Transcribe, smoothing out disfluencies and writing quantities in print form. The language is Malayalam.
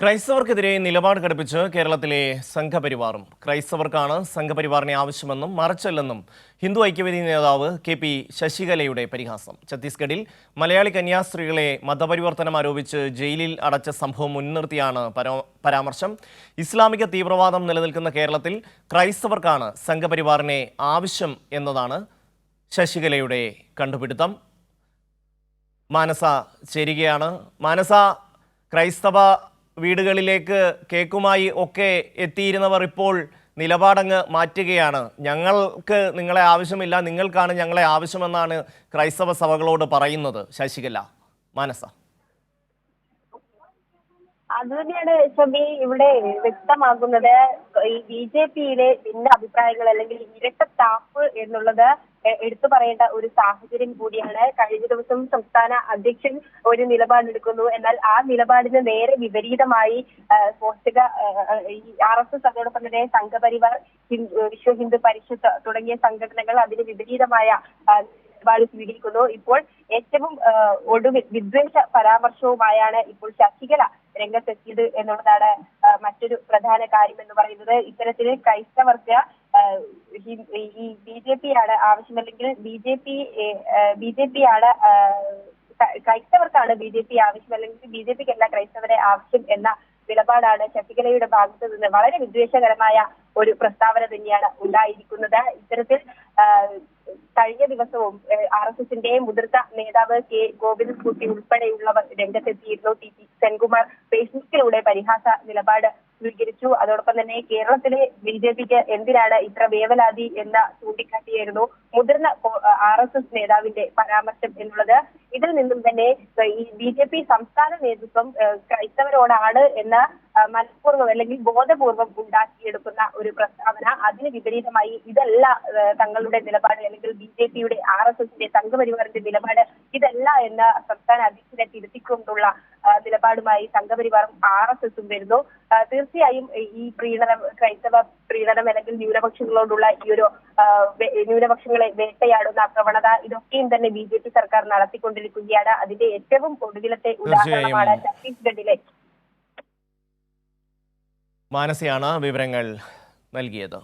ക്രൈസ്തവർക്കെതിരെ നിലപാട് ഘടിപ്പിച്ച് കേരളത്തിലെ സംഘപരിവാറും ക്രൈസ്തവർക്കാണ് സംഘപരിവാറിനെ ആവശ്യമെന്നും മറച്ചല്ലെന്നും ഹിന്ദു ഐക്യവേദി നേതാവ് കെ.പി. ശശികലയുടെ പരിഹാസം. ഛത്തീസ്ഗഡിൽ മലയാളി കന്യാസ്ത്രീകളെ മതപരിവർത്തനം ആരോപിച്ച് ജയിലിൽ അടച്ച സംഭവം മുൻനിർത്തിയാണ് പരാമർശം. ഇസ്ലാമിക തീവ്രവാദം നിലനിൽക്കുന്ന കേരളത്തിൽ ക്രൈസ്തവർക്കാണ് സംഘപരിവാറിനെ ആവശ്യം എന്നതാണ് ശശികലയുടെ കണ്ടുപിടുത്തം. മാനസ ചേരുകയാണ്. മാനസ, ക്രൈസ്തവ വീടുകളിലേക്ക് കേക്കുമായി ഒക്കെ എത്തിയിരുന്നവർ ഇപ്പോൾ നിലപാടങ്ങ് മാറ്റുകയാണ്. ഞങ്ങൾക്ക് നിങ്ങളെ ആവശ്യമില്ല, നിങ്ങൾക്കാണ് ഞങ്ങളെ ആവശ്യമെന്നാണ് ക്രൈസ്തവ സഭകളോട് പറയുന്നത്. ശശികല, മാനസ. അതുതന്നെയാണ് ഷമി ഇവിടെ വ്യക്തമാകുന്നത്. ഈ ബി.ജെ.പിയിലെ ഭിന്ന അഭിപ്രായങ്ങൾ അല്ലെങ്കിൽ ഇരട്ടത്താപ്പ് എന്നുള്ളത് എടുത്തു പറയേണ്ട ഒരു സാഹചര്യം കൂടിയാണ്. കഴിഞ്ഞ ദിവസം സംസ്ഥാന അധ്യക്ഷൻ ഒരു നിലപാടെടുക്കുന്നു. എന്നാൽ ആ നിലപാടിന് നേരെ വിപരീതമായി പോഷക RSS, അതോടൊപ്പം തന്നെ സംഘപരിവാർ, വിശ്വ ഹിന്ദു പരിഷത്ത് തുടങ്ങിയ സംഘടനകൾ അതിന് വിപരീതമായ നിലപാട് സ്വീകരിക്കുന്നു. ഇപ്പോൾ ഏറ്റവും ഒടുവിൽ വിദ്വേഷ പരാമർശവുമായാണ് ഇപ്പോൾ ശശികല രംഗത്തെത്തിയത് എന്നുള്ളതാണ് മറ്റൊരു പ്രധാന കാര്യം എന്ന് പറയുന്നത്. ഇത്തരത്തില് ക്രൈസ്തവർക്ക് ഈ ബി.ജെ.പിയാണ് ആവശ്യമല്ലെങ്കിൽ ബി.ജെ.പിയാണ് ക്രൈസ്തവർക്കാണ് ബി.ജെ.പി ആവശ്യമല്ലെങ്കിൽ ബി.ജെ.പിക്കല്ല ക്രൈസ്തവരെ ആവശ്യം എന്ന നിലപാടാണ് ശശികലയുടെ ഭാഗത്ത് നിന്ന് വളരെ വിദ്വേഷകരമായ ഒരു പ്രസ്താവന തന്നെയാണ് ഉണ്ടായിരിക്കുന്നത്. ഇത്തരത്തിൽ കഴിഞ്ഞ ദിവസവും RSSന്റെ മുതിർന്ന നേതാവ് കെ ഗോവിന്ദൻകുട്ടി ഉൾപ്പെടെയുള്ളവർ രംഗത്തെത്തിയിരുന്നു. ടി.പി. സെൻകുമാർ ഫേസ്ബുക്കിലൂടെ പരിഹാസ നിലപാട് സ്വീകരിച്ചു. അതോടൊപ്പം തന്നെ കേരളത്തിലെ ബി.ജെ.പിക്ക് എന്തിനാണ് ഇത്ര വേവലാതി എന്ന് ചൂണ്ടിക്കാട്ടിയായിരുന്നു മുതിർന്ന RSS നേതാവിന്റെ പരാമർശം എന്നുള്ളത്. ഇതിൽ നിന്നും തന്നെ ഈ ബി.ജെ.പി സംസ്ഥാന നേതൃത്വം ക്രൈസ്തവരോടാണ് എന്ന മനഃപൂർവ്വം അല്ലെങ്കിൽ ബോധപൂർവം ഉണ്ടാക്കിയെടുക്കുന്ന ഒരു പ്രസ്താവന. അതിന് വിപരീതമായി ഇതല്ല തങ്ങളുടെ നിലപാട് അല്ലെങ്കിൽ ബി.ജെ.പിയുടെ RSSന്റെ സംഘപരിവാറിന്റെ നിലപാട് ഇതല്ല എന്ന സംസ്ഥാന അധ്യക്ഷനെ തിരുത്തിക്കൊണ്ടുള്ള നിലപാടുമായി സംഘപരിവാറും RSSും വരുന്നു. തീർച്ചയായും ഈ ക്രൈസ്തവ പ്രീണനം അല്ലെങ്കിൽ ന്യൂനപക്ഷങ്ങളോടുള്ള ഈ ഒരു ന്യൂനപക്ഷങ്ങളെ വേട്ടയാടുന്ന പ്രവണത ഇതൊക്കെയും തന്നെ ബി.ജെ.പി സർക്കാർ നടത്തിക്കൊണ്ടിരിക്കുകയാണ്. അതിന്റെ ഏറ്റവും ഒടുവിലത്തെ ഉദാഹരണമാണ് ഛത്തീസ്ഗഡിലെ. മാനസയാണ് വിവരങ്ങൾ നൽകിയത്.